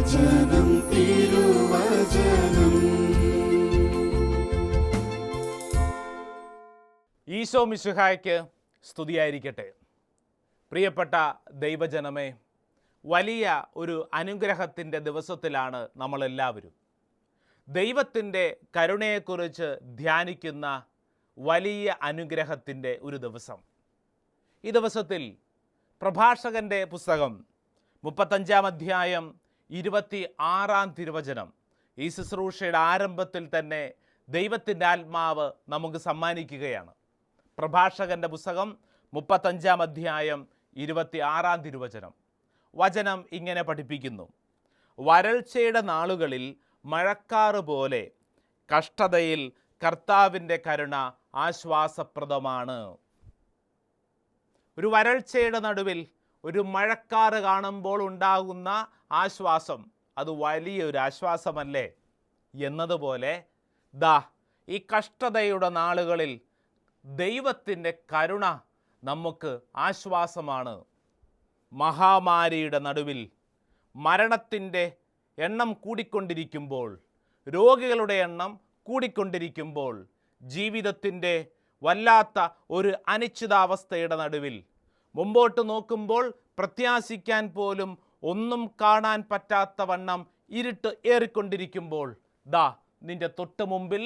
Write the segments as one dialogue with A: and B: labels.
A: തിരുവചനം തിരുവചനം.
B: ഈശോ മിശിഹായ്ക്ക് സ്തുതിയായിരിക്കട്ടെ. പ്രിയപ്പെട്ട ദൈവജനമേ, വലിയ ഒരു അനുഗ്രഹത്തിൻ്റെ ദിവസത്തിലാണ് നമ്മളെല്ലാവരും. ദൈവത്തിൻ്റെ കരുണയെക്കുറിച്ച് ധ്യാനിക്കുന്ന വലിയ അനുഗ്രഹത്തിൻ്റെ ഒരു ദിവസം. ഈ ദിവസത്തിൽ പ്രഭാഷകൻ്റെ പുസ്തകം 35-ാം അധ്യായം 26-ാം തിരുവചനം, ഈ ശുശ്രൂഷയുടെ ആരംഭത്തിൽ തന്നെ ദൈവത്തിൻ്റെ ആത്മാവ് നമുക്ക് സമ്മാനിക്കുകയാണ്. പ്രഭാഷകൻ്റെ പുസ്തകം 35-ാം അധ്യായം 26-ാം തിരുവചനം. വചനം ഇങ്ങനെ പഠിപ്പിക്കുന്നു: വരൾച്ചയുടെ നാളുകളിൽ മഴക്കാറ് പോലെ കഷ്ടതയിൽ കർത്താവിൻ്റെ കരുണ ആശ്വാസപ്രദമാണ്. ഒരു വരൾച്ചയുടെ നടുവിൽ ഒരു മഴക്കാറ് കാണുമ്പോൾ ഉണ്ടാകുന്ന ആശ്വാസം അത് വലിയൊരു ആശ്വാസമല്ലേ? എന്നതുപോലെ ഈ കഷ്ടതയുടെ നാളുകളിൽ ദൈവത്തിൻ്റെ കരുണ നമുക്ക് ആശ്വാസമാണ്. മഹാമാരിയുടെ നടുവിൽ മരണത്തിൻ്റെ എണ്ണം കൂടിക്കൊണ്ടിരിക്കുമ്പോൾ, രോഗികളുടെ എണ്ണം കൂടിക്കൊണ്ടിരിക്കുമ്പോൾ, ജീവിതത്തിൻ്റെ വല്ലാത്ത ഒരു അനിശ്ചിതാവസ്ഥയുടെ നടുവിൽ മുമ്പോട്ട് നോക്കുമ്പോൾ പ്രത്യാശിക്കാൻ പോലും ഒന്നും കാണാൻ പറ്റാത്ത വണ്ണം ഇരുട്ട് ഏറിക്കൊണ്ടിരിക്കുമ്പോൾ നിന്റെ തൊട്ട് മുമ്പിൽ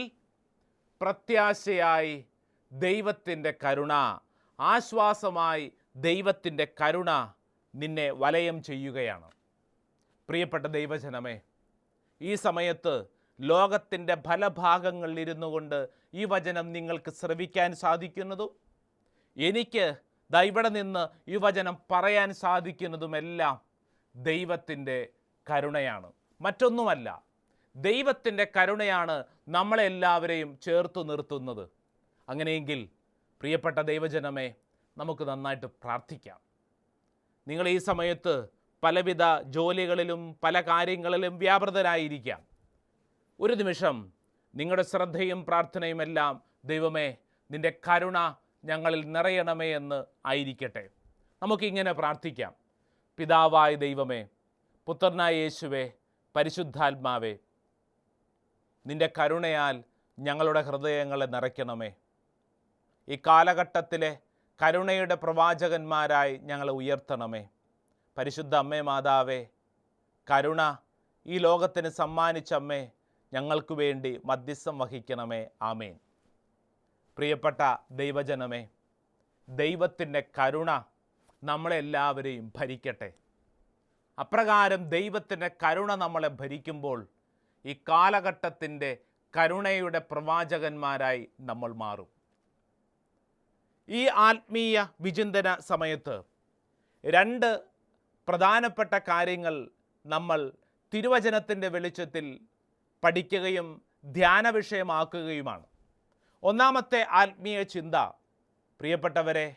B: പ്രത്യാശയായി ദൈവത്തിൻ്റെ കരുണ, ആശ്വാസമായി ദൈവത്തിൻ്റെ കരുണ നിന്നെ വലയം ചെയ്യുകയാണ്. പ്രിയപ്പെട്ട ദൈവജനമേ, ഈ സമയത്ത് ലോകത്തിൻ്റെ പല ഭാഗങ്ങളിൽ ഇരുന്നു കൊണ്ട് ഈ വചനം നിങ്ങൾക്ക് ശ്രവിക്കാൻ സാധിക്കുന്നതും എനിക്ക് ഇവിടെ നിന്ന് ഈ വചനം പറയാൻ സാധിക്കുന്നതുമെല്ലാം ദൈവത്തിൻ്റെ കരുണയാണ്, മറ്റൊന്നുമല്ല. ദൈവത്തിൻ്റെ കരുണയാണ് നമ്മളെല്ലാവരെയും ചേർത്ത് നിർത്തുന്നത്. അങ്ങനെയെങ്കിൽ പ്രിയപ്പെട്ട ദൈവജനമേ, നമുക്ക് നന്നായിട്ട് പ്രാർത്ഥിക്കാം. നിങ്ങൾ ഈ സമയത്ത് പലവിധ ജോലികളിലും പല കാര്യങ്ങളിലും വ്യാപൃതരായിരിക്കാം. ഒരു നിമിഷം നിങ്ങളുടെ ശ്രദ്ധയും പ്രാർത്ഥനയുമെല്ലാം ദൈവമേ നിൻ്റെ കരുണ ഞങ്ങളിൽ നിറയണമേ എന്ന് ആയിരിക്കട്ടെ. നമുക്കിങ്ങനെ പ്രാർത്ഥിക്കാം. പിതാവായ ദൈവമേ, പുത്രനായ യേശുവേ, പരിശുദ്ധാത്മാവേ, നിൻ്റെ കരുണയാൽ ഞങ്ങളുടെ ഹൃദയങ്ങളെ നിറയ്ക്കണമേ. ഈ കാലഘട്ടത്തിലെ കരുണയുടെ പ്രവാചകന്മാരായി ഞങ്ങളെ ഉയർത്തണമേ. പരിശുദ്ധ അമ്മേ മാതാവേ, കരുണ ഈ ലോകത്തിന് സമ്മാനിച്ചമ്മേ, ഞങ്ങൾക്ക് വേണ്ടി മധ്യസ്ഥം വഹിക്കണമേ. ആമേൻ. പ്രിയപ്പെട്ട ദൈവജനമേ, ദൈവത്തിൻ്റെ കരുണ നമ്മളെല്ലാവരെയും ഭരിക്കട്ടെ. അപ്രകാരം ദൈവത്തിൻ്റെ കരുണ നമ്മളെ ഭരിക്കുമ്പോൾ ഈ കാലഘട്ടത്തിൻ്റെ കരുണയുടെ പ്രവാചകന്മാരായി നമ്മൾ മാറും. ഈ ആത്മീയ വിചിന്തന സമയത്ത് രണ്ട് പ്രധാനപ്പെട്ട കാര്യങ്ങൾ നമ്മൾ തിരുവചനത്തിൻ്റെ വെളിച്ചത്തിൽ പഠിക്കുകയും ധ്യാന വിഷയമാക്കുകയുമാണ്. ഒന്നാമത്തെ ആത്മീയ ചിന്ത, പ്രിയപ്പെട്ടവരെ,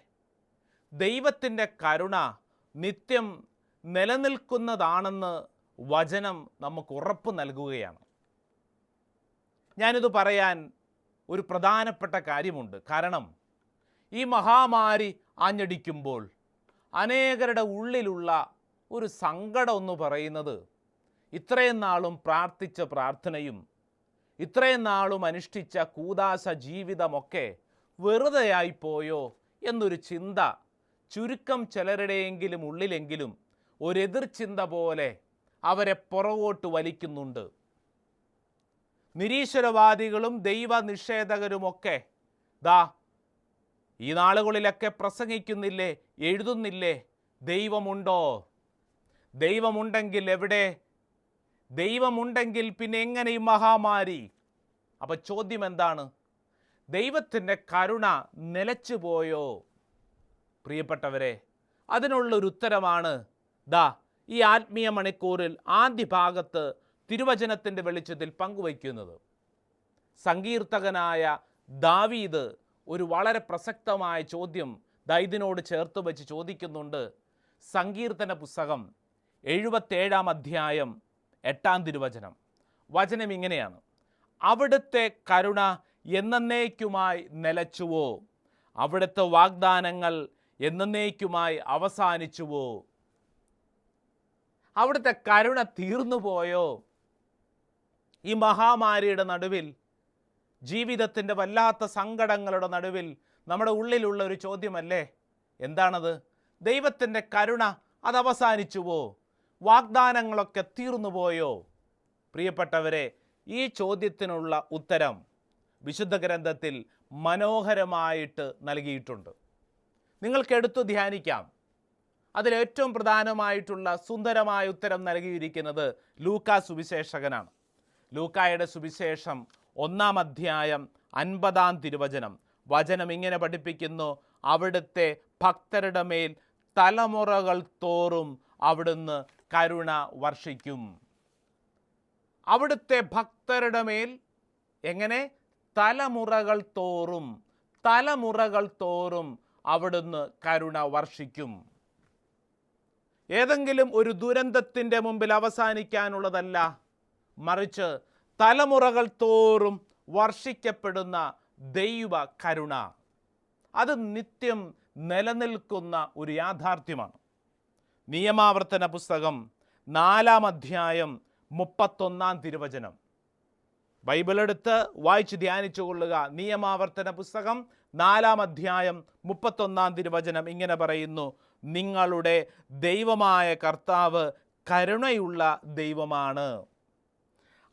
B: ദൈവത്തിൻ്റെ കരുണ നിത്യം നിലനിൽക്കുന്നതാണെന്ന് വചനം നമുക്ക് ഉറപ്പ് നൽകുകയാണ്. ഞാനിത് പറയാൻ ഒരു പ്രധാനപ്പെട്ട കാര്യമുണ്ട്. കാരണം ഈ മഹാമാരി ആഞ്ഞടിക്കുമ്പോൾ അനേകരുടെ ഉള്ളിലുള്ള ഒരു സങ്കടം എന്ന് പറയുന്നത് ഇത്രയും നാളും പ്രാർത്ഥിച്ച പ്രാർത്ഥനയും ഇത്രയും നാളും അനുഷ്ഠിച്ച കൂദാശ ജീവിതമൊക്കെ വെറുതെയായിപ്പോയോ എന്നൊരു ചിന്ത ചുരുക്കം ചിലരുടെയെങ്കിലും ഉള്ളിലെങ്കിലും ഒരെതിർ ചിന്ത പോലെ അവരെ പുറകോട്ട് വലിക്കുന്നുണ്ട്. നിരീശ്വരവാദികളും ദൈവനിഷേധകരുമൊക്കെ ഈ നാളുകളിലൊക്കെ പ്രസംഗിക്കുന്നില്ലേ, എഴുതുന്നില്ലേ, ദൈവമുണ്ടോ? ദൈവമുണ്ടെങ്കിൽ എവിടെ? ദൈവമുണ്ടെങ്കിൽ പിന്നെ എങ്ങനെ ഈ മഹാമാരി? അപ്പോൾ ചോദ്യം എന്താണ്? ദൈവത്തിൻ്റെ കരുണ നിലച്ചു പോയോ? പ്രിയപ്പെട്ടവരെ, അതിനുള്ളൊരു ഉത്തരമാണ് ഈ ആത്മീയ മണിക്കൂറിൽ ആദ്യ ഭാഗത്ത് തിരുവചനത്തിൻ്റെ വെളിച്ചത്തിൽ പങ്കുവയ്ക്കുന്നത്. സങ്കീർത്തകനായ ദാവീദ് ഒരു വളരെ പ്രസക്തമായ ചോദ്യം ഇതിനോട് ചേർത്ത് വെച്ച് ചോദിക്കുന്നുണ്ട്. സങ്കീർത്തന പുസ്തകം 77-ാം അധ്യായം 8-ാം തിരുവചനം. വചനം ഇങ്ങനെയാണ്: അവിടുത്തെ കരുണ എന്നേക്കുമായി നിലച്ചുവോ? അവിടുത്തെ വാഗ്ദാനങ്ങൾ എന്നേക്കുമായി അവസാനിച്ചുവോ? അവിടുത്തെ കരുണ തീർന്നു പോയോ? ഈ മഹാമാരിയുടെ നടുവിൽ, ജീവിതത്തിൻ്റെ വല്ലാത്ത സങ്കടങ്ങളുടെ നടുവിൽ നമ്മുടെ ഉള്ളിലുള്ള ഒരു ചോദ്യമല്ലേ, എന്താണത്? ദൈവത്തിൻ്റെ കരുണ അത് അവസാനിച്ചുവോ? വാഗ്ദാനങ്ങളൊക്കെ തീർന്നു പോയോ? പ്രിയപ്പെട്ടവരെ, ഈ ചോദ്യത്തിനുള്ള ഉത്തരം വിശുദ്ധ ഗ്രന്ഥത്തിൽ മനോഹരമായിട്ട് നൽകിയിട്ടുണ്ട്. നിങ്ങൾക്ക് എടുത്തു ധ്യാനിക്കാം. അതിലേറ്റവും പ്രധാനമായിട്ടുള്ള സുന്ദരമായ ഉത്തരം നൽകിയിരിക്കുന്നത് ലൂക്കാ സുവിശേഷകനാണ്. ലൂക്കായുടെ സുവിശേഷം 1-ാം അധ്യായം 50-ാം തിരുവചനം. വചനം ഇങ്ങനെ പഠിപ്പിക്കുന്നു: അവിടുത്തെ ഭക്തരുടെ മേൽ തലമുറകൾ തോറും അവിടുന്ന് കരുണ വർഷിക്കും. അവിടുത്തെ ഭക്തരുടെ മേൽ എങ്ങനെ? തലമുറകൾ തോറും അവിടുന്ന് കരുണ വർഷിക്കും. ഏതെങ്കിലും ഒരു ദുരന്തത്തിൻ്റെ മുമ്പിൽ അവസാനിക്കാനുള്ളതല്ല, മറിച്ച് തലമുറകൾ തോറും വർഷിക്കപ്പെടുന്ന ദൈവ കരുണ അത് നിത്യം നിലനിൽക്കുന്ന ഒരു യാഥാർത്ഥ്യമാണ്. നിയമാവർത്തന പുസ്തകം 4-ാം അധ്യായം 31-ാം തിരുവചനം. ബൈബിളെടുത്ത് വായിച്ച് ധ്യാനിച്ചു കൊള്ളുക. നിയമാവർത്തന പുസ്തകം 4-ാം അധ്യായം 31-ാം തിരുവചനം ഇങ്ങനെ പറയുന്നു: നിങ്ങളുടെ ദൈവമായ കർത്താവ് കരുണയുള്ള ദൈവമാണ്.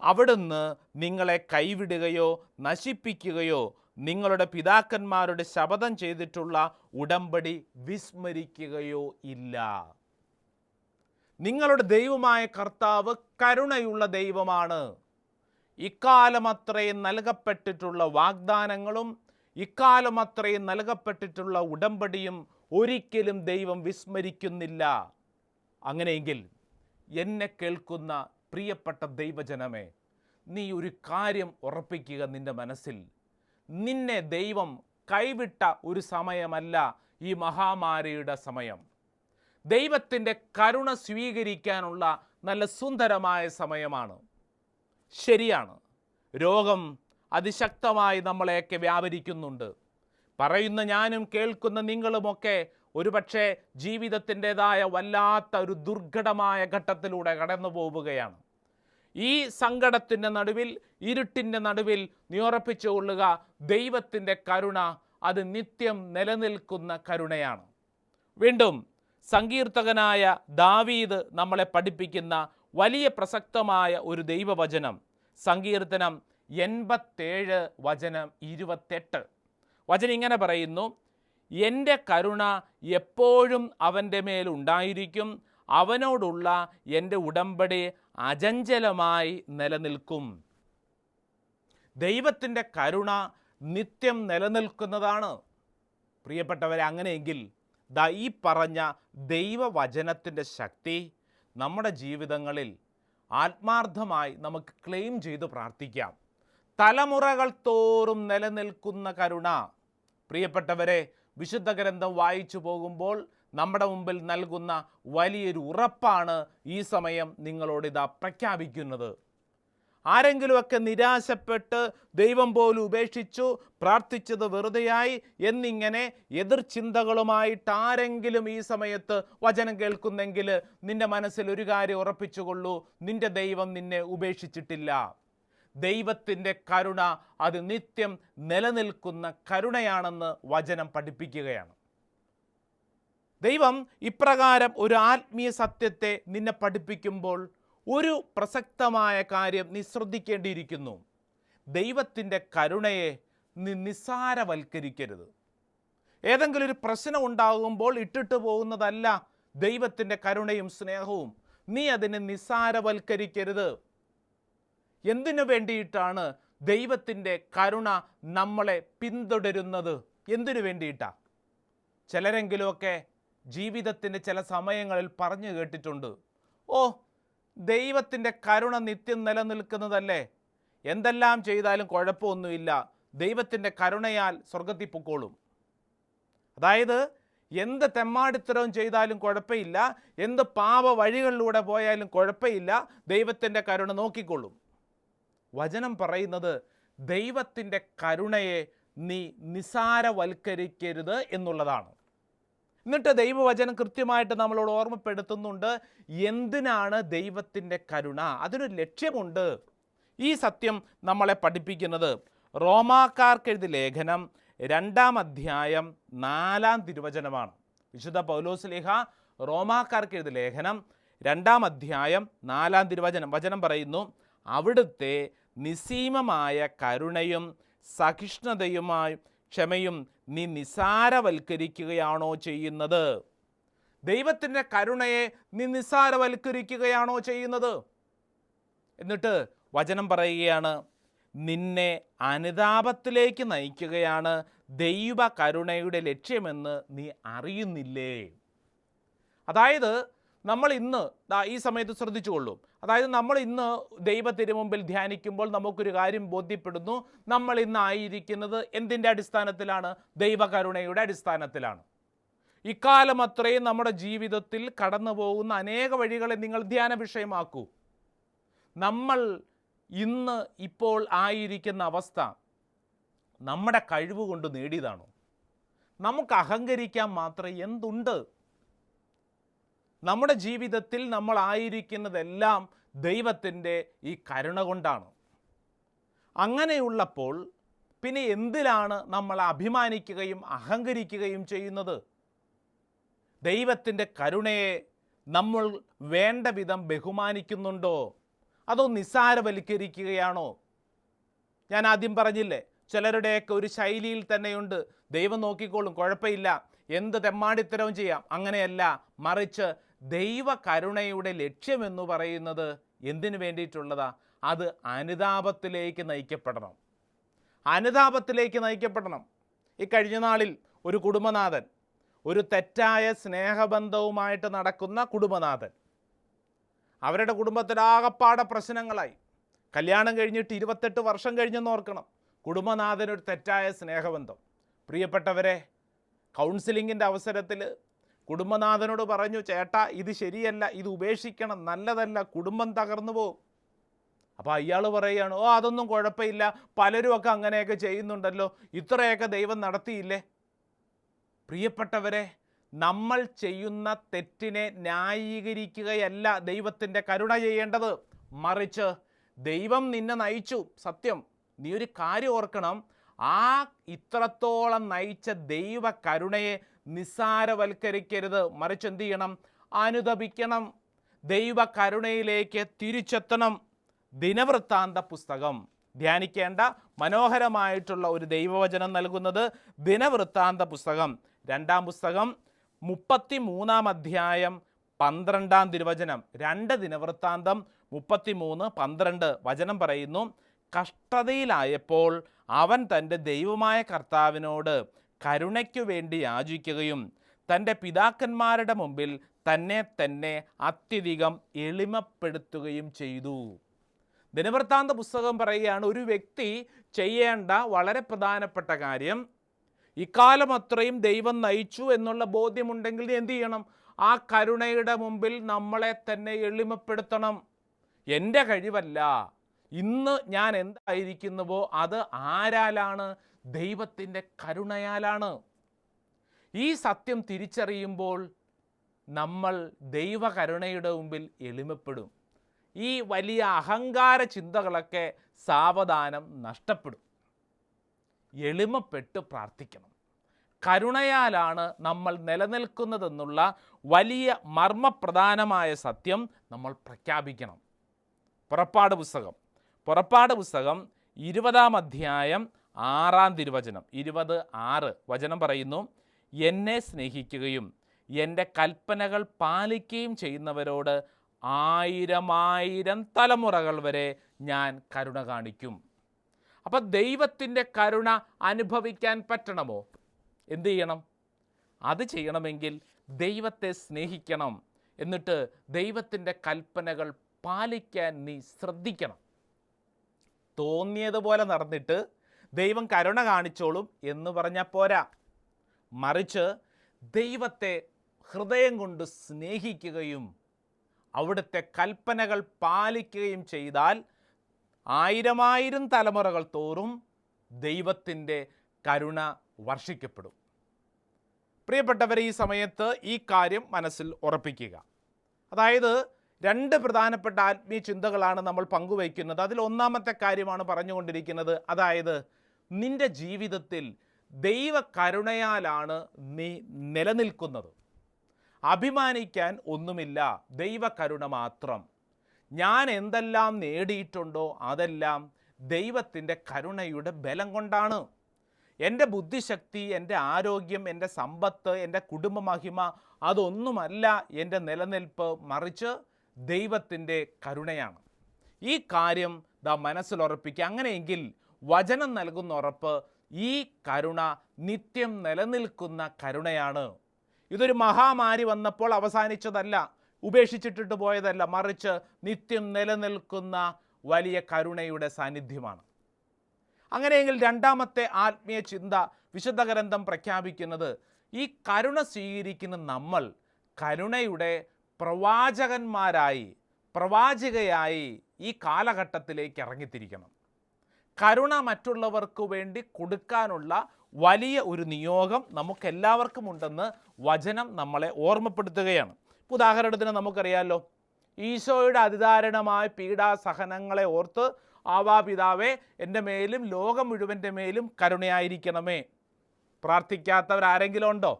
B: അവിടുന്ന് നിങ്ങളെ കൈവിടുകയോ നശിപ്പിക്കുകയോ നിങ്ങളുടെ പിതാക്കന്മാരുടെ ശപഥം ചെയ്തിട്ടുള്ള ഉടമ്പടി വിസ്മരിക്കുകയോ ഇല്ല. നിങ്ങളുടെ ദൈവമായ കർത്താവ് കരുണയുള്ള ദൈവമാണ്. ഇക്കാലം അത്രയും നൽകപ്പെട്ടിട്ടുള്ള വാഗ്ദാനങ്ങളും ഇക്കാലം അത്രയും നൽകപ്പെട്ടിട്ടുള്ള ഉടമ്പടിയും ഒരിക്കലും ദൈവം വിസ്മരിക്കുന്നില്ല. അങ്ങനെയെങ്കിൽ എന്നെ കേൾക്കുന്ന പ്രിയപ്പെട്ട ദൈവജനമേ, നീ ഒരു കാര്യം ഉറപ്പിക്കുക നിൻ്റെ മനസ്സിൽ: നിന്നെ ദൈവം കൈവിട്ട ഒരു സമയമല്ല ഈ മഹാമാരിയുടെ സമയം. ദൈവത്തിൻ്റെ കരുണ സ്വീകരിക്കാനുള്ള നല്ല സുന്ദരമായ സമയമാണ്. ശരിയാണ്, രോഗം അതിശക്തമായി നമ്മളെയൊക്കെ വ്യാപരിക്കുന്നുണ്ട്. പറയുന്ന ഞാനും കേൾക്കുന്ന നിങ്ങളുമൊക്കെ ഒരുപക്ഷെ ജീവിതത്തിൻ്റെതായ വല്ലാത്ത ഒരു ദുർഘടമായ ഘട്ടത്തിലൂടെ കടന്നു പോവുകയാണ്. ഈ സങ്കടത്തിൻ്റെ നടുവിൽ, ഇരുട്ടിൻ്റെ നടുവിൽ നീ ഉറപ്പിച്ചുകൊള്ളുക, ദൈവത്തിൻ്റെ കരുണ അത് നിത്യം നിലനിൽക്കുന്ന കരുണയാണ്. വീണ്ടും സങ്കീർത്തകനായ ദാവീദ് നമ്മളെ പഠിപ്പിക്കുന്ന വലിയ പ്രസക്തമായ ഒരു ദൈവവചനം, സങ്കീർത്തനം 87 വചനം 28. വചനം ഇങ്ങനെ പറയുന്നു: എൻ്റെ കരുണ എപ്പോഴും അവൻ്റെ മേലുണ്ടായിരിക്കും, അവനോടുള്ള എൻ്റെ ഉടമ്പടി അചഞ്ചലമായി നിലനിൽക്കും. ദൈവത്തിൻ്റെ കരുണ നിത്യം നിലനിൽക്കുന്നതാണ്. പ്രിയപ്പെട്ടവരെ, അങ്ങനെയെങ്കിൽ ഈ പറഞ്ഞ ദൈവവചനത്തിൻ്റെ ശക്തി നമ്മുടെ ജീവിതങ്ങളിൽ ആത്മാർത്ഥമായി നമുക്ക് ക്ലെയിം ചെയ്ത് പ്രാർത്ഥിക്കാം. തലമുറകൾ തോറും നിലനിൽക്കുന്ന കരുണ. പ്രിയപ്പെട്ടവരെ, വിശുദ്ധ ഗ്രന്ഥം വായിച്ചു പോകുമ്പോൾ നമ്മുടെ മുമ്പിൽ നൽകുന്ന വലിയൊരു ഉറപ്പാണ് ഈ സമയം നിങ്ങളോടിതാ പ്രഖ്യാപിക്കുന്നത്. ആരെങ്കിലുമൊക്കെ നിരാശപ്പെട്ട് ദൈവം പോലും ഉപേക്ഷിച്ചു, പ്രാർത്ഥിച്ചത് വെറുതെയായി എന്നിങ്ങനെ എതിർചിന്തകളുമായിട്ട് ആരെങ്കിലും ഈ സമയത്ത് വചനം കേൾക്കുന്നെങ്കിൽ നിന്റെ മനസ്സിൽ ഒരു കാര്യം ഉറപ്പിച്ചുകൊള്ളൂ: നിന്റെ ദൈവം നിന്നെ ഉപേക്ഷിച്ചിട്ടില്ല. ദൈവത്തിൻ്റെ കരുണ അത് നിത്യം നിലനിൽക്കുന്ന കരുണയാണെന്ന് വചനം പഠിപ്പിക്കുകയാണ്. ദൈവം ഇപ്രകാരം ഒരു ആത്മീയ സത്യത്തെ നിന്നെ പഠിപ്പിക്കുമ്പോൾ ഒരു പ്രസക്തമായ കാര്യം നീ ശ്രദ്ധിക്കേണ്ടിയിരിക്കുന്നു: ദൈവത്തിൻ്റെ കരുണയെ നീ നിസ്സാരവൽക്കരിക്കരുത്. ഏതെങ്കിലും ഒരു പ്രശ്നം ഉണ്ടാകുമ്പോൾ ഇട്ടിട്ട് പോകുന്നതല്ല ദൈവത്തിൻ്റെ കരുണയും സ്നേഹവും. നീ അതിനെ നിസ്സാരവൽക്കരിക്കരുത്. എന്തിനു വേണ്ടിയിട്ടാണ് ദൈവത്തിൻ്റെ കരുണ നമ്മളെ പിന്തുടരുന്നത്? എന്തിനു വേണ്ടിയിട്ടാണ്? ചിലരെങ്കിലുമൊക്കെ ജീവിതത്തിൻ്റെ ചില സമയങ്ങളിൽ പറഞ്ഞു കേട്ടിട്ടുണ്ട്: ഓ, ദൈവത്തിൻ്റെ കരുണ നിത്യം നിലനിൽക്കുന്നതല്ലേ, എന്തെല്ലാം ചെയ്താലും കുഴപ്പമൊന്നുമില്ല, ദൈവത്തിൻ്റെ കരുണയാൽ സ്വർഗത്തിൽ പൊക്കോളും. അതായത് എന്ത് തെമ്മാടിത്തരവും ചെയ്താലും കുഴപ്പമില്ല, എന്ത് പാപ വഴികളിലൂടെ പോയാലും കുഴപ്പമില്ല, ദൈവത്തിൻ്റെ കരുണ നോക്കിക്കൊള്ളും. വചനം പറയുന്നത് ദൈവത്തിൻ്റെ കരുണയെ നീ നിസാരവൽക്കരിക്കരുത് എന്നുള്ളതാണ്. എന്നിട്ട് ദൈവവചനം കൃത്യമായിട്ട് നമ്മളോട് ഓർമ്മപ്പെടുത്തുന്നുണ്ട് എന്തിനാണ് ദൈവത്തിൻ്റെ കരുണ, അതിനൊരു ലക്ഷ്യമുണ്ട്. ഈ സത്യം നമ്മളെ പഠിപ്പിക്കുന്നത് റോമാക്കാർക്ക് എഴുതിയ ലേഖനം 2-ാം അധ്യായം 4-ാം തിരുവചനമാണ്. വിശുദ്ധ പൗലോസ്ലീഹ റോമാക്കാർക്ക് എഴുതിയ ലേഖനം 2-ാം അധ്യായം 4-ാം തിരുവചനം. വചനം പറയുന്നു, അവിടുത്തെ നിസ്സീമമായ കരുണയും സഹിഷ്ണുതയുമായി ക്ഷമയും നീ നിസാരവൽക്കരിക്കുകയാണോ ചെയ്യുന്നത്? ദൈവത്തിൻ്റെ കരുണയെ നീ നിസാരവൽക്കരിക്കുകയാണോ ചെയ്യുന്നത്? എന്നിട്ട് വചനം പറയുകയാണ്, നിന്നെ അനുതാപത്തിലേക്ക് നയിക്കുകയാണ് ദൈവ കരുണയുടെ ലക്ഷ്യമെന്ന് നീ അറിയുന്നില്ലേ? അതായത് നമ്മൾ ഇന്ന് ഈ സമയത്ത് ശ്രദ്ധിച്ചുകൊള്ളൂ. അതായത് നമ്മൾ ഇന്ന് ദൈവത്തിരുമുമ്പിൽ ധ്യാനിക്കുമ്പോൾ നമുക്കൊരു കാര്യം ബോധ്യപ്പെടുന്നു. നമ്മൾ ഇന്ന് ആയിരിക്കുന്നത് എന്തിൻ്റെ അടിസ്ഥാനത്തിലാണ്? ദൈവകരുണയുടെ അടിസ്ഥാനത്തിലാണ്. ഇക്കാലം അത്രയും നമ്മുടെ ജീവിതത്തിൽ കടന്നു പോകുന്ന അനേക വഴികളെ നിങ്ങൾ ധ്യാന വിഷയമാക്കൂ. നമ്മൾ ഇന്ന് ഇപ്പോൾ ആയിരിക്കുന്ന അവസ്ഥ നമ്മുടെ കഴിവ് കൊണ്ട് നേടിയതാണോ? നമുക്ക് അഹങ്കരിക്കാൻ മാത്രം എന്തുണ്ട്? നമ്മുടെ ജീവിതത്തിൽ നമ്മൾ ആയിരിക്കുന്നതെല്ലാം ദൈവത്തിൻ്റെ ഈ കരുണ കൊണ്ടാണ്. അങ്ങനെയുള്ളപ്പോൾ പിന്നെ എന്തിലാണ് നമ്മൾ അഭിമാനിക്കുകയും അഹങ്കരിക്കുകയും ചെയ്യുന്നത്? ദൈവത്തിൻ്റെ കരുണയെ നമ്മൾ വേണ്ട വിധം ബഹുമാനിക്കുന്നുണ്ടോ, അതോ നിസ്സാരവൽക്കരിക്കുകയാണോ? ഞാൻ ആദ്യം പറഞ്ഞില്ലേ, ചിലരുടെയൊക്കെ ഒരു ശൈലിയിൽ തന്നെയുണ്ട്, ദൈവം നോക്കിക്കോളും, കുഴപ്പമില്ല, എന്ത് തെമ്മാടിത്തരവും ചെയ്യാം. അങ്ങനെയല്ല, മറിച്ച് ദൈവ കരുണയുടെ ലക്ഷ്യമെന്ന് പറയുന്നത് എന്തിനു വേണ്ടിയിട്ടുള്ളതാ? അത് അനുതാപത്തിലേക്ക് നയിക്കപ്പെടണം. അനുതാപത്തിലേക്ക് നയിക്കപ്പെടണം. ഈ കഴിഞ്ഞ നാളിൽ ഒരു കുടുംബനാഥൻ, ഒരു തെറ്റായ സ്നേഹബന്ധവുമായിട്ട് നടക്കുന്ന കുടുംബനാഥൻ, അവരുടെ കുടുംബത്തിലാകപ്പാടെ പ്രശ്നങ്ങളായി. കല്യാണം കഴിഞ്ഞിട്ട് 28 വർഷം കഴിഞ്ഞെന്ന് ഓർക്കണം. കുടുംബനാഥനൊരു തെറ്റായ സ്നേഹബന്ധം. പ്രിയപ്പെട്ടവരെ, കൗൺസിലിങ്ങിൻ്റെ അവസരത്തിൽ കുടുംബനാഥനോട് പറഞ്ഞു, ചേട്ടാ ഇത് ശരിയല്ല, ഇത് ഉപേക്ഷിക്കണം, നല്ലതല്ല, കുടുംബം തകർന്നു പോകും. അപ്പോൾ അയാൾ പറയുകയാണ്, ഓ അതൊന്നും കുഴപ്പമില്ല, പലരുമൊക്കെ അങ്ങനെയൊക്കെ ചെയ്യുന്നുണ്ടല്ലോ, ഇത്രയൊക്കെ ദൈവം നടത്തിയില്ലേ? പ്രിയപ്പെട്ടവരെ, നമ്മൾ ചെയ്യുന്ന തെറ്റിനെ ന്യായീകരിക്കുകയല്ല ദൈവത്തിൻ്റെ കരുണ ചെയ്യേണ്ടത്. മറിച്ച് ദൈവം നിന്നെ നയിച്ചു, സത്യം, നീ ഒരു കാര്യം ഓർക്കണം, ആ ഇത്രത്തോളം നയിച്ച ദൈവ കരുണയെ നിസ്സാരവൽക്കരിക്കരുത്. മറിച്ച് എന്ത് ചെയ്യണം? അനുതപിക്കണം, ദൈവ കരുണയിലേക്ക് തിരിച്ചെത്തണം. ദിനവൃത്താന്ത പുസ്തകം ധ്യാനിക്കേണ്ട മനോഹരമായിട്ടുള്ള ഒരു ദൈവവചനം നൽകുന്നത് ദിനവൃത്താന്ത പുസ്തകം 2-ാം പുസ്തകം 33-ാം അധ്യായം 12-ാം തിരുവചനം. 2 ദിനവൃത്താന്തം 33:12 വചനം പറയുന്നു, കഷ്ടതയിലായപ്പോൾ അവൻ തൻ്റെ ദൈവമായ കർത്താവിനോട് കരുണയ്ക്കു വേണ്ടി യാചിക്കുകയും തൻ്റെ പിതാക്കന്മാരുടെ മുമ്പിൽ തന്നെ അത്യധികം എളിമപ്പെടുത്തുകയും ചെയ്തു. ദിനവൃത്താന്ത പുസ്തകം പറയുകയാണ്, ഒരു വ്യക്തി ചെയ്യേണ്ട വളരെ പ്രധാനപ്പെട്ട കാര്യം, ഇക്കാലം അത്രയും ദൈവം നയിച്ചു എന്നുള്ള ബോധ്യമുണ്ടെങ്കിൽ എന്ത് ചെയ്യണം? ആ കരുണയുടെ മുമ്പിൽ നമ്മളെ തന്നെ എളിമപ്പെടുത്തണം. എൻ്റെ കഴിവല്ല, ഇന്ന് ഞാൻ എന്തായിരിക്കുന്നുവോ അത് ആരാലാണ്? ദൈവത്തിൻ്റെ കരുണയാലാണ്. ഈ സത്യം തിരിച്ചറിയുമ്പോൾ നമ്മൾ ദൈവ കരുണയുടെ മുമ്പിൽ എളിമപ്പെടും. ഈ വലിയ അഹങ്കാര ചിന്തകളൊക്കെ സാവധാനം നഷ്ടപ്പെടും. എളിമപ്പെട്ട് പ്രാർത്ഥിക്കണം. കരുണയാലാണ് നമ്മൾ നിലനിൽക്കുന്നതെന്നുള്ള വലിയ മർമ്മപ്രധാനമായ സത്യം നമ്മൾ പ്രഖ്യാപിക്കണം. പുറപ്പാട് പുസ്തകം 20-ാം അധ്യായം 6-ാം തിരുവചനം 20:6 വചനം പറയുന്നു, എന്നെ സ്നേഹിക്കുകയും എൻ്റെ കൽപ്പനകൾ പാലിക്കുകയും ചെയ്യുന്നവരോട് 1000 തലമുറകൾ വരെ ഞാൻ കരുണ കാണിക്കും. അപ്പം ദൈവത്തിൻ്റെ കരുണ അനുഭവിക്കാൻ പറ്റണമോ? എന്തു ചെയ്യണം? അത് ചെയ്യണമെങ്കിൽ ദൈവത്തെ സ്നേഹിക്കണം. എന്നിട്ട് ദൈവത്തിൻ്റെ കൽപ്പനകൾ പാലിക്കാൻ നീ ശ്രദ്ധിക്കണം. തോന്നിയതുപോലെ നടന്നിട്ട് ദൈവം കരുണ കാണിച്ചോളും എന്ന് പറഞ്ഞാൽ പോരാ. മറിച്ച് ദൈവത്തെ ഹൃദയം കൊണ്ട് സ്നേഹിക്കുകയും അവിടുത്തെ കൽപ്പനകൾ പാലിക്കുകയും ചെയ്താൽ 1000 തലമുറകൾ തോറും ദൈവത്തിൻ്റെ കരുണ വർഷിക്കപ്പെടും. പ്രിയപ്പെട്ടവരെ, ഈ സമയത്ത് ഈ കാര്യം മനസ്സിൽ ഉറപ്പിക്കുക. അതായത് 2 പ്രധാനപ്പെട്ട ആത്മീയ ചിന്തകളാണ് നമ്മൾ പങ്കുവയ്ക്കുന്നത്. അതിൽ ഒന്നാമത്തെ കാര്യമാണ് പറഞ്ഞുകൊണ്ടിരിക്കുന്നത്. അതായത് നിൻ്റെ ജീവിതത്തിൽ ദൈവ കരുണയാലാണ് നീ നിലനിൽക്കുന്നത്. അഭിമാനിക്കാൻ ഒന്നുമില്ല, ദൈവ കരുണ മാത്രം. ഞാൻ എന്തെല്ലാം നേടിയിട്ടുണ്ടോ അതെല്ലാം ദൈവത്തിൻ്റെ കരുണയുടെ ബലം കൊണ്ടാണ്. എൻ്റെ ബുദ്ധിശക്തി, എൻ്റെ ആരോഗ്യം, എൻ്റെ സമ്പത്ത്, എൻ്റെ കുടുംബ മഹിമ അതൊന്നുമല്ല എൻ്റെ നിലനിൽപ്പ്, മറിച്ച് ദൈവത്തിൻ്റെ കരുണയാണ്. ഈ കാര്യം മനസ്സിലുറപ്പിക്കുക. അങ്ങനെയെങ്കിൽ വചനം നൽകുന്ന ഉറപ്പ് ഈ കരുണ നിത്യം നിലനിൽക്കുന്ന കരുണയാണ്. ഇതൊരു മഹാമാരി വന്നപ്പോൾ അവസാനിച്ചതല്ല, ഉപേക്ഷിച്ചിട്ടിട്ട് പോയതല്ല, മറിച്ച് നിത്യം നിലനിൽക്കുന്ന വലിയ കരുണയുടെ സാന്നിധ്യമാണ്. അങ്ങനെയെങ്കിൽ രണ്ടാമത്തെ ആത്മീയ ചിന്ത വിശുദ്ധ ഗ്രന്ഥം പ്രഖ്യാപിക്കുന്നത്, ഈ കരുണ സ്വീകരിക്കുന്ന നമ്മൾ കരുണയുടെ പ്രവാചകന്മാരായി, പ്രവാചികയായി ഈ കാലഘട്ടത്തിലേക്ക് ഇറങ്ങിത്തിരിക്കണം. കരുണ മറ്റുള്ളവർക്ക് വേണ്ടി കൊടുക്കാനുള്ള വലിയ ഒരു നിയോഗം നമുക്കെല്ലാവർക്കും ഉണ്ടെന്ന് വചനം നമ്മളെ ഓർമ്മപ്പെടുത്തുകയാണ്. ഉദാഹരണത്തിന് നമുക്കറിയാമല്ലോ, ഈശോയുടെ അതിദാരുണമായ പീഡാസഹനങ്ങളെ ഓർത്ത് ആവാ പിതാവേ എൻ്റെ മേലും ലോകം മുഴുവൻ്റെ മേലും കരുണയായിരിക്കണമേ. പ്രാർത്ഥിക്കാത്തവരാരെങ്കിലും ഉണ്ടോ?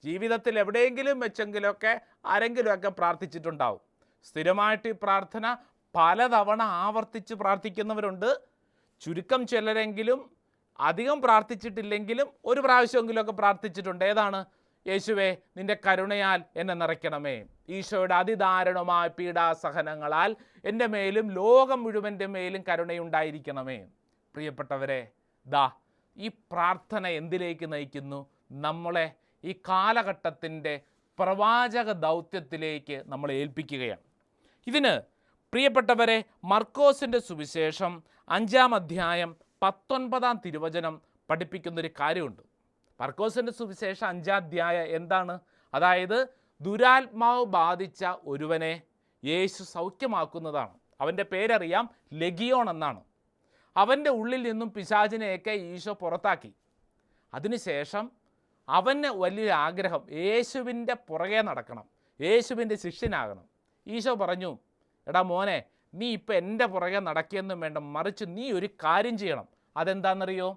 B: ജീവിതത്തിൽ എവിടെയെങ്കിലും വെച്ചെങ്കിലുമൊക്കെ ആരെങ്കിലുമൊക്കെ പ്രാർത്ഥിച്ചിട്ടുണ്ടാവും. സ്ഥിരമായിട്ട് ഈ പ്രാർത്ഥന പലതവണ ആവർത്തിച്ച് പ്രാർത്ഥിക്കുന്നവരുണ്ട്. ചുരുക്കം ചിലരെങ്കിലും അധികം പ്രാർത്ഥിച്ചിട്ടില്ലെങ്കിലും ഒരു പ്രാവശ്യമെങ്കിലുമൊക്കെ പ്രാർത്ഥിച്ചിട്ടുണ്ട്. ഏതാണ്? യേശുവേ നിൻ്റെ കരുണയാൽ എന്നെ നിറയ്ക്കണമേ. ഈശോയുടെ അതിദാരുണമായ പീഡാസഹനങ്ങളാൽ എൻ്റെ മേലും ലോകം മുഴുവൻ്റെ മേലും കരുണയുണ്ടായിരിക്കണമേ. പ്രിയപ്പെട്ടവരെ, ഈ പ്രാർത്ഥന എന്തിലേക്ക് നയിക്കുന്നു? നമ്മളെ ഈ കാലഘട്ടത്തിൻ്റെ പ്രവാചക ദൗത്യത്തിലേക്ക് നമ്മൾ ഏൽപ്പിക്കുകയാണ്. ഇതിന് പ്രിയപ്പെട്ടവരെ, മർക്കോസിൻ്റെ സുവിശേഷം 5-ാം അധ്യായം 19-ാം തിരുവചനം പഠിപ്പിക്കുന്നൊരു കാര്യമുണ്ട്. മർക്കോസിൻ്റെ സുവിശേഷം 5-ാം അധ്യായം എന്താണ്? അതായത് ദുരാത്മാവ് ബാധിച്ച ഒരുവനെ യേശു സൗഖ്യമാക്കുന്നതാണ്. അവൻ്റെ പേരറിയാം, ലെഗിയോൺ എന്നാണ്. അവൻ്റെ ഉള്ളിൽ നിന്നും പിശാചിനെയൊക്കെ ഈശോ പുറത്താക്കി. അതിനുശേഷം അവന് വലിയൊരു ആഗ്രഹം, യേശുവിൻ്റെ പുറകെ നടക്കണം, യേശുവിൻ്റെ ശിഷ്യനാകണം. ഈശോ പറഞ്ഞു, എടാ മോനെ, നീ ഇപ്പം എൻ്റെ പുറകെ നടക്കിയെന്നും വേണ്ട, മറിച്ച് നീ ഒരു കാര്യം ചെയ്യണം. അതെന്താണെന്നറിയോ?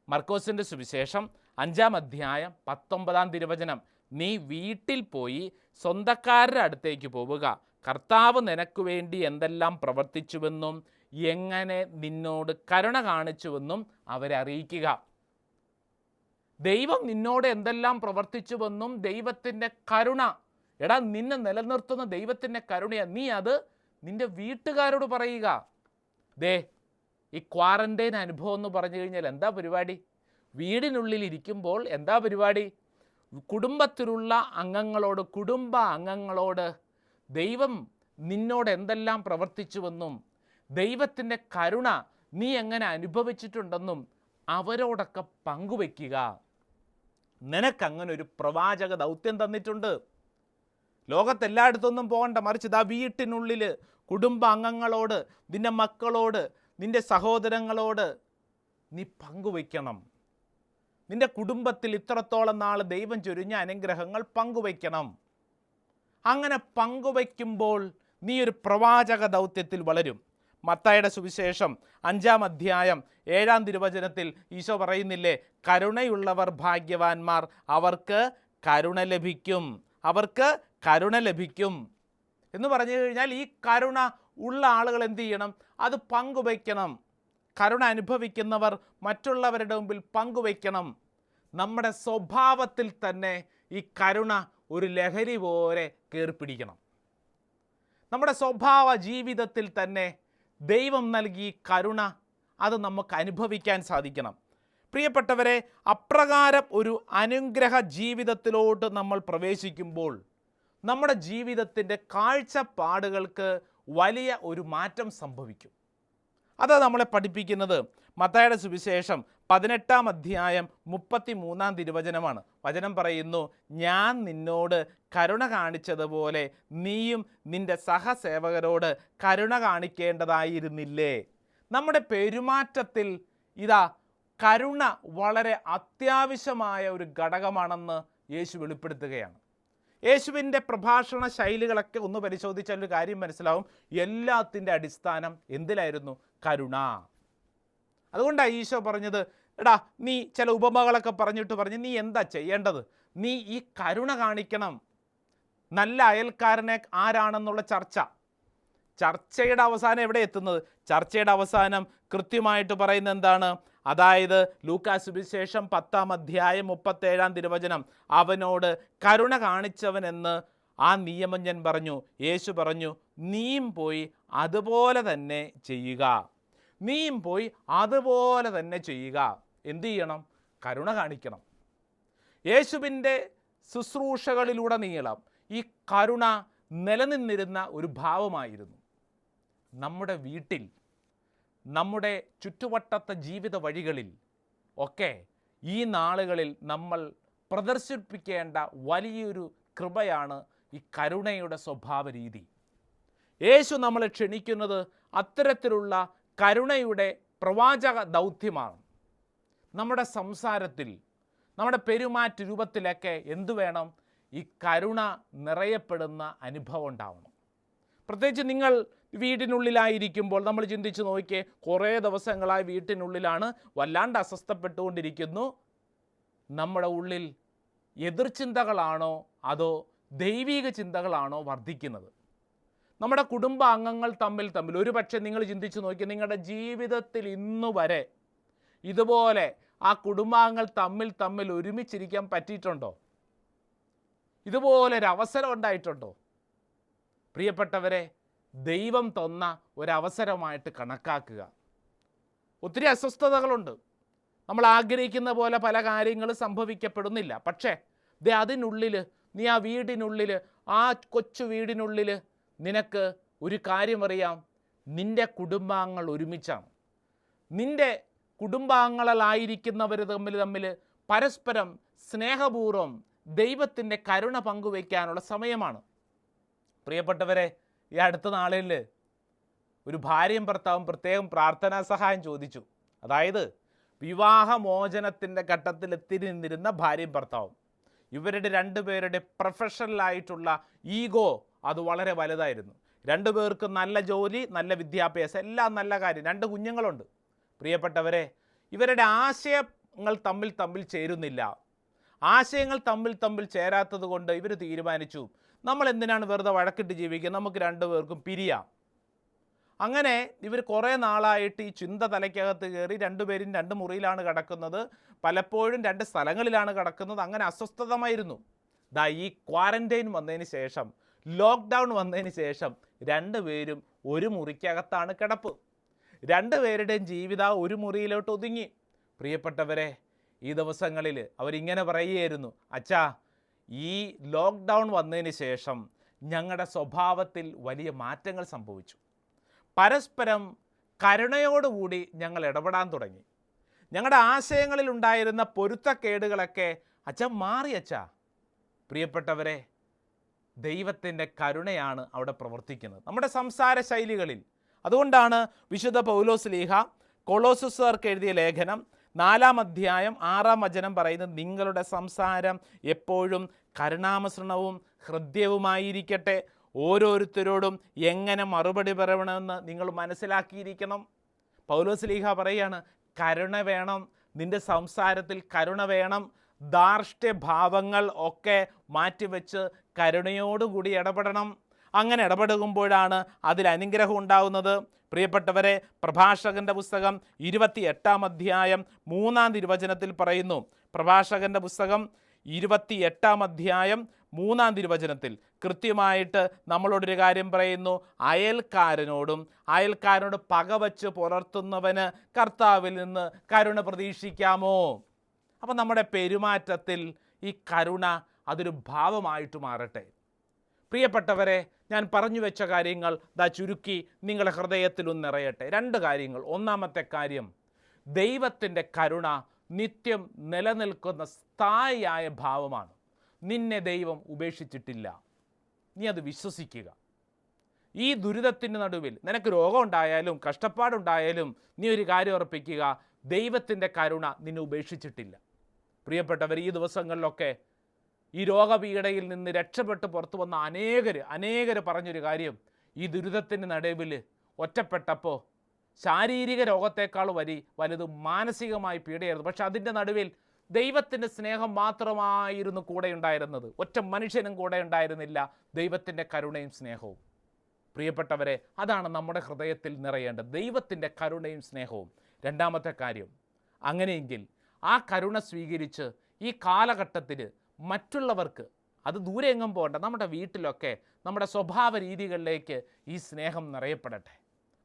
B: മർക്കോസിൻ്റെ സുവിശേഷം 5-ാം അധ്യായം 19-ാം തിരുവചനം, നീ വീട്ടിൽ പോയി സ്വന്തക്കാരുടെ അടുത്തേക്ക് പോവുക, കർത്താവ് നിനക്ക് വേണ്ടി എന്തെല്ലാം പ്രവർത്തിച്ചുവെന്നും എങ്ങനെ നിന്നോട് കരുണ കാണിച്ചുവെന്നും അവരെ അറിയിക്കുക. ദൈവം നിന്നോട് എന്തെല്ലാം പ്രവർത്തിച്ചുവെന്നും ദൈവത്തിൻ്റെ കരുണ, എടാ നിന്നെ നിലനിർത്തുന്ന ദൈവത്തിൻ്റെ കരുണയാണ്, നീ അത് നിൻ്റെ വീട്ടുകാരോട് പറയുക. ഈ ക്വാറന്റൈൻ അനുഭവം എന്ന് പറഞ്ഞു കഴിഞ്ഞാൽ എന്താ പരിപാടി? വീടിനുള്ളിൽ ഇരിക്കുമ്പോൾ എന്താ പരിപാടി? കുടുംബത്തിലുള്ള അംഗങ്ങളോട്, കുടുംബ അംഗങ്ങളോട് ദൈവം നിന്നോട് എന്തെല്ലാം പ്രവർത്തിച്ചുവെന്നും ദൈവത്തിൻ്റെ കരുണ നീ എങ്ങനെ അനുഭവിച്ചിട്ടുണ്ടെന്നും അവരോടൊക്കെ പങ്കുവയ്ക്കുക. നിനക്കങ്ങനെ ഒരു പ്രവാചക ദൗത്യം തന്നിട്ടുണ്ട്. ലോകത്തെല്ലായിടത്തൊന്നും പോകണ്ട, മറിച്ച് വീട്ടിനുള്ളിൽ കുടുംബ അംഗങ്ങളോട്, നിൻ്റെ മക്കളോട്, നിൻ്റെ സഹോദരങ്ങളോട് നീ പങ്കുവയ്ക്കണം. നിൻ്റെ കുടുംബത്തിൽ ഇത്രത്തോളം നാൾ ദൈവം ചൊരിഞ്ഞ അനുഗ്രഹങ്ങൾ പങ്കുവയ്ക്കണം. അങ്ങനെ പങ്കുവയ്ക്കുമ്പോൾ നീ ഒരു പ്രവാചക ദൗത്യത്തിൽ വളരും. മത്തായിയുടെ സുവിശേഷം 5-ാം അധ്യായം 7-ാം തിരുവചനത്തിൽ ഈശോ പറയുന്നില്ലേ, കരുണയുള്ളവർ ഭാഗ്യവാന്മാർ, അവർക്ക് കരുണ ലഭിക്കും, അവർക്ക് കരുണ ലഭിക്കും എന്ന് പറഞ്ഞു കഴിഞ്ഞാൽ ഈ കരുണ ഉള്ള ആളുകൾ എന്ത് ചെയ്യണം? അത് പങ്കുവയ്ക്കണം. കരുണ അനുഭവിക്കുന്നവർ മറ്റുള്ളവരുടെ മുമ്പിൽ പങ്കുവയ്ക്കണം. നമ്മുടെ സ്വഭാവത്തിൽ തന്നെ ഈ കരുണ ഒരു ലഹരി പോലെ കയറിപ്പിടിക്കണം. നമ്മുടെ സ്വഭാവ ജീവിതത്തിൽ തന്നെ ദൈവം നൽകി കരുണ അത് നമുക്ക് അനുഭവിക്കാൻ സാധിക്കണം. പ്രിയപ്പെട്ടവരെ, അപ്രകാരം ഒരു അനുഗ്രഹ ജീവിതത്തിലോട്ട് നമ്മൾ പ്രവേശിക്കുമ്പോൾ നമ്മുടെ ജീവിതത്തിൻ്റെ കാഴ്ചപ്പാടുകൾക്ക് വലിയ ഒരു മാറ്റം സംഭവിക്കും. അത് നമ്മളെ പഠിപ്പിക്കുന്നത് മത്തായിയുടെ സുവിശേഷം 18-ാം അധ്യായം 33-ാം തിരുവചനമാണ്. വചനം പറയുന്നു, ഞാൻ നിന്നോട് കരുണ കാണിച്ചതുപോലെ നീയും നിൻ്റെ സഹസേവകരോട് കരുണ കാണിക്കേണ്ടതായിരുന്നില്ലേ? നമ്മുടെ പെരുമാറ്റത്തിൽ കരുണ വളരെ അത്യാവശ്യമായ ഒരു ഘടകമാണെന്ന് യേശു വെളിപ്പെടുത്തുകയാണ്. യേശുവിൻ്റെ പ്രഭാഷണ ശൈലികളൊക്കെ ഒന്ന് പരിശോധിച്ചാൽ ഒരു കാര്യം മനസ്സിലാവും. എല്ലാത്തിൻ്റെ അടിസ്ഥാനം എന്തിലായിരുന്നു? കരുണ. അതുകൊണ്ടാണ് ഈശോ പറഞ്ഞത്, എടാ നീ ചില ഉപമകളൊക്കെ പറഞ്ഞ് നീ എന്താ ചെയ്യേണ്ടത്? നീ ഈ കരുണ കാണിക്കണം. നല്ല അയൽക്കാരനെ ആരാണെന്നുള്ള ചർച്ചയുടെ അവസാനം എവിടെ എത്തുന്നത്? ചർച്ചയുടെ അവസാനം കൃത്യമായിട്ട് പറയുന്നത് എന്താണ്? അതായത് ലൂക്കാ സുവിശേഷം 10-ാം അധ്യായം 37-ാം തിരുവചനം, അവനോട് കരുണ കാണിച്ചവനെന്ന് ആ നിയമജ്ഞൻ പറഞ്ഞു. യേശു പറഞ്ഞു, നീയും പോയി അതുപോലെ തന്നെ ചെയ്യുക. നീയും പോയി അതുപോലെ തന്നെ ചെയ്യുക. എന്തു ചെയ്യണം? കരുണ കാണിക്കണം. യേശുവിൻ്റെ ശുശ്രൂഷകളിലുടനീളം ഈ കരുണ നിലനിന്നിരുന്ന ഒരു ഭാവമായിരുന്നു. നമ്മുടെ വീട്ടിൽ, നമ്മുടെ ചുറ്റുവട്ടത്തെ ജീവിത വഴികളിൽ ഒക്കെ ഈ നാളുകളിൽ നമ്മൾ പ്രദർശിപ്പിക്കേണ്ട വലിയൊരു കൃപയാണ് ഈ കരുണയുടെ സ്വഭാവ രീതി. യേശു നമ്മളെ ക്ഷണിക്കുന്നത് അത്തരത്തിലുള്ള കരുണയുടെ പ്രവാചക ദൗത്യമാണ്. നമ്മുടെ സംസാരത്തിൽ, നമ്മുടെ പെരുമാറ്റ രൂപത്തിലൊക്കെ എന്തു വേണം? ഈ കരുണ നിറയപ്പെടുന്ന അനുഭവം ഉണ്ടാവണം. പ്രത്യേകിച്ച് നിങ്ങൾ വീടിനുള്ളിലായിരിക്കുമ്പോൾ നമ്മൾ ചിന്തിച്ച് നോക്കിയേ, കുറേ ദിവസങ്ങളായി വീട്ടിനുള്ളിലാണ്, വല്ലാണ്ട് അസ്വസ്ഥപ്പെട്ടുകൊണ്ടിരിക്കുന്നു. നമ്മുടെ ഉള്ളിൽ എതിർചിന്തകളാണോ അതോ ദൈവിക ചിന്തകളാണോ വർദ്ധിക്കുന്നത്? നമ്മുടെ കുടുംബാംഗങ്ങൾ തമ്മിൽ ഒരുപക്ഷെ നിങ്ങൾ ചിന്തിച്ച് നോക്കി, നിങ്ങളുടെ ജീവിതത്തിൽ ഇന്നു വരെ ഇതുപോലെ ആ കുടുംബാംഗങ്ങൾ തമ്മിൽ ഒരുമിച്ചിരിക്കാൻ പറ്റിയിട്ടുണ്ടോ? ഇതുപോലൊരവസരം ഉണ്ടായിട്ടുണ്ടോ? പ്രിയപ്പെട്ടവരെ, ദൈവം തന്ന ഒരവസരമായിട്ട് കണക്കാക്കുക. ഒത്തിരി അസ്വസ്ഥതകളുണ്ട്. നമ്മൾ ആഗ്രഹിക്കുന്ന പോലെ പല കാര്യങ്ങളും സംഭവിക്കപ്പെടുന്നില്ല. പക്ഷേ അതിനുള്ളിൽ, നീ ആ വീടിനുള്ളിൽ, ആ കൊച്ചു വീടിനുള്ളിൽ നിനക്ക് ഒരു കാര്യം അറിയാം, നിൻ്റെ കുടുംബാംഗങ്ങൾ ഒരുമിച്ചാണ്. നിൻ്റെ കുടുംബാംഗങ്ങളായിരിക്കുന്നവർ തമ്മിൽ പരസ്പരം സ്നേഹപൂർവ്വം ദൈവത്തിൻ്റെ കരുണ പങ്കുവയ്ക്കാനുള്ള സമയമാണ്. പ്രിയപ്പെട്ടവരെ, ഈ അടുത്ത നാളിൽ ഒരു ഭാര്യയും ഭർത്താവും പ്രത്യേകം പ്രാർത്ഥനാ സഹായം ചോദിച്ചു. അതായത് വിവാഹമോചനത്തിൻ്റെ ഘട്ടത്തിൽ എത്തിനിന്നിരുന്ന ഭാര്യയും ഭർത്താവും, ഇവരുടെ രണ്ടുപേരുടെ പ്രൊഫഷണലായിട്ടുള്ള ഈഗോ അത് വളരെ വലുതായിരുന്നു. രണ്ടുപേർക്കും നല്ല ജോലി, നല്ല വിദ്യാഭ്യാസം, എല്ലാം നല്ല കാര്യം, 2 കുഞ്ഞുങ്ങളുണ്ട്. പ്രിയപ്പെട്ടവരെ, ഇവരുടെ ആശയങ്ങൾ തമ്മിൽ ചേരുന്നില്ല. ആശയങ്ങൾ തമ്മിൽ ചേരാത്തത് കൊണ്ട് ഇവർ തീരുമാനിച്ചു, നമ്മൾ എന്തിനാണ് വെറുതെ വഴക്കിട്ട് ജീവിക്കുക, നമുക്ക് 2 പേർക്കും പിരിയാം. അങ്ങനെ ഇവർ കുറേ നാളായിട്ട് ഈ ചിന്ത തലയ്ക്കകത്ത് കയറി 2 പേരും 2 മുറിയിലാണ് കിടക്കുന്നത്, പലപ്പോഴും 2 സ്ഥലങ്ങളിലാണ് കിടക്കുന്നത്. അങ്ങനെ അസ്വസ്ഥതമായിരുന്നു. ഈ ക്വാറന്റൈൻ വന്നതിന് ശേഷം, ലോക്ക്ഡൗൺ വന്നതിന് ശേഷം 2 പേരും ഒരു മുറിക്കകത്താണ് കിടപ്പ്. 2 പേരുടെയും ജീവിതം ഒരു മുറിയിലോട്ട് ഒതുങ്ങി. പ്രിയപ്പെട്ടവരെ, ഈ ദിവസങ്ങളിൽ അവരിങ്ങനെ പറയുകയായിരുന്നു, അച്ഛാ, ഈ ലോക്ക്ഡൗൺ വന്നതിന് ശേഷം ഞങ്ങളുടെ സ്വഭാവത്തിൽ വലിയ മാറ്റങ്ങൾ സംഭവിച്ചു. പരസ്പരം കരുണയോടുകൂടി ഞങ്ങൾ ഇടപെടാൻ തുടങ്ങി. ഞങ്ങളുടെ ആശയങ്ങളിൽ ഉണ്ടായിരുന്ന പൊരുത്തക്കേടുകളൊക്കെ അച്ഛൻ മാറി. അച്ഛാ, പ്രിയപ്പെട്ടവരെ, ദൈവത്തിൻ്റെ കരുണയാണ് അവിടെ പ്രവർത്തിക്കുന്നത് നമ്മുടെ സംസാര ശൈലികളിൽ. അതുകൊണ്ടാണ് വിശുദ്ധ പൗലോസ് ശ്ലീഹ കൊളോസ്യർക്ക് എഴുതിയ ലേഖനം 4-ാം അധ്യായം 6-ാം വചനം പറയുന്നത്, നിങ്ങളുടെ സംസാരം എപ്പോഴും കരുണാമസൃണവും ഹൃദ്യവുമായിരിക്കട്ടെ, ഓരോരുത്തരോടും എങ്ങനെ മറുപടി പറയണമെന്ന് നിങ്ങൾ മനസ്സിലാക്കിയിരിക്കണം. പൗലോസ് ശ്ലീഹ പറയുകയാണ്, കരുണ വേണം, നിൻ്റെ സംസാരത്തിൽ കരുണ വേണം. ധാർഷ്ട്യഭാവങ്ങൾ ഒക്കെ മാറ്റിവെച്ച് കരുണയോടുകൂടി ഇടപെടണം. അങ്ങനെ ഇടപെടുമ്പോഴാണ് അതിൽ അനുഗ്രഹം ഉണ്ടാവുന്നത്. പ്രിയപ്പെട്ടവരെ, പ്രഭാഷകൻ്റെ പുസ്തകം 28-ാം അധ്യായം 3-ാം തിരുവചനത്തിൽ പറയുന്നു, പ്രഭാഷകൻ്റെ പുസ്തകം 28-ാം അധ്യായം 3-ാം തിരുവചനത്തിൽ കൃത്യമായിട്ട് നമ്മളോടൊരു കാര്യം പറയുന്നു, അയൽക്കാരനോട് പകവച്ച് പുലർത്തുന്നവന് കർത്താവിൽ നിന്ന് കരുണ പ്രതീക്ഷിക്കാമോ? അപ്പം നമ്മുടെ പെരുമാറ്റത്തിൽ ഈ കരുണ അതൊരു ഭാവമായിട്ട് മാറട്ടെ. പ്രിയപ്പെട്ടവരെ, ഞാൻ പറഞ്ഞു വെച്ച കാര്യങ്ങൾ ചുരുക്കി നിങ്ങളുടെ ഹൃദയത്തിലൊന്ന് നിറയട്ടെ. 2 കാര്യങ്ങൾ. ഒന്നാമത്തെ കാര്യം, ദൈവത്തിൻ്റെ കരുണ നിത്യം നിലനിൽക്കുന്ന സ്ഥായിയായ ഭാവമാണ്. നിന്നെ ദൈവം ഉപേക്ഷിച്ചിട്ടില്ല. നീ അത് വിശ്വസിക്കുക. ഈ ദുരിതത്തിൻ്റെ നടുവിൽ നിനക്ക് രോഗം ഉണ്ടായാലും കഷ്ടപ്പാടുണ്ടായാലും നീ ഒരു കാര്യം ഉറപ്പിക്കുക, ദൈവത്തിൻ്റെ കരുണ നിന്നെ ഉപേക്ഷിച്ചിട്ടില്ല. പ്രിയപ്പെട്ടവർ, ഈ ദിവസങ്ങളിലൊക്കെ ഈ രോഗപീഠയിൽ നിന്ന് രക്ഷപ്പെട്ട് പുറത്തു വന്ന അനേകർ പറഞ്ഞൊരു കാര്യം, ഈ ദുരിതത്തിൻ്റെ നടുവിൽ ഒറ്റപ്പെട്ടപ്പോൾ ശാരീരിക രോഗത്തെക്കാൾ വലുത് മാനസികമായി പീഡയായിരുന്നു. പക്ഷെ അതിൻ്റെ നടുവിൽ ദൈവത്തിൻ്റെ സ്നേഹം മാത്രമായിരുന്നു കൂടെ ഉണ്ടായിരുന്നത്. ഒറ്റ മനുഷ്യനും കൂടെ ഉണ്ടായിരുന്നില്ല, ദൈവത്തിൻ്റെ കരുണയും സ്നേഹവും. പ്രിയപ്പെട്ടവരെ, അതാണ് നമ്മുടെ ഹൃദയത്തിൽ നിറയേണ്ടത്, ദൈവത്തിൻ്റെ കരുണയും സ്നേഹവും. രണ്ടാമത്തെ കാര്യം, അങ്ങനെയെങ്കിൽ ആ കരുണ സ്വീകരിച്ച് ഈ കാലഘട്ടത്തിൽ മറ്റുള്ളവർക്ക്, അത് ദൂരെ എങ്ങും പോകണ്ട, നമ്മുടെ വീട്ടിലൊക്കെ നമ്മുടെ സ്വഭാവ രീതികളിലേക്ക് ഈ സ്നേഹം നിറയപ്പെടട്ടെ.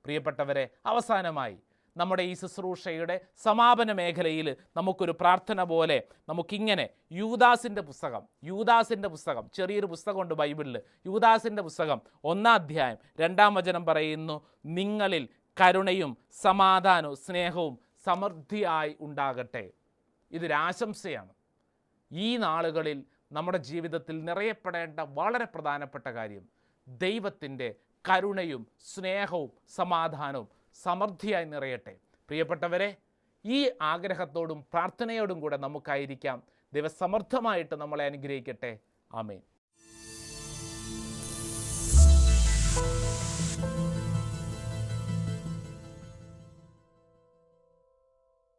B: പ്രിയപ്പെട്ടവരെ, അവസാനമായി നമ്മുടെ ഈ ശുശ്രൂഷയുടെ സമാപന മേഖലയിൽ നമുക്കൊരു പ്രാർത്ഥന പോലെ നമുക്കിങ്ങനെ യൂദാസിൻ്റെ പുസ്തകം ചെറിയൊരു പുസ്തകമുണ്ട് ബൈബിളിൽ. യൂദാസിൻ്റെ പുസ്തകം 1-ാം അധ്യായം 2-ാം വചനം പറയുന്നു, നിങ്ങളിൽ കരുണയും സമാധാനവും സ്നേഹവും സമൃദ്ധിയായി ഉണ്ടാകട്ടെ. ഇതൊരാശംസയാണ്. ഈ നാളുകളിൽ നമ്മുടെ ജീവിതത്തിൽ നിറയപ്പെടേണ്ട വളരെ പ്രധാനപ്പെട്ട കാര്യം, ദൈവത്തിൻ്റെ കരുണയും സ്നേഹവും സമാധാനവും സമൃദ്ധിയായി നിറയട്ടെ. പ്രിയപ്പെട്ടവരെ, ഈ ആഗ്രഹത്തോടും പ്രാർത്ഥനയോടും കൂടെ നമുക്കായിരിക്കാം. ദൈവസമൃദ്ധമായിട്ട് നമ്മളെ അനുഗ്രഹിക്കട്ടെ. ആമേൻ.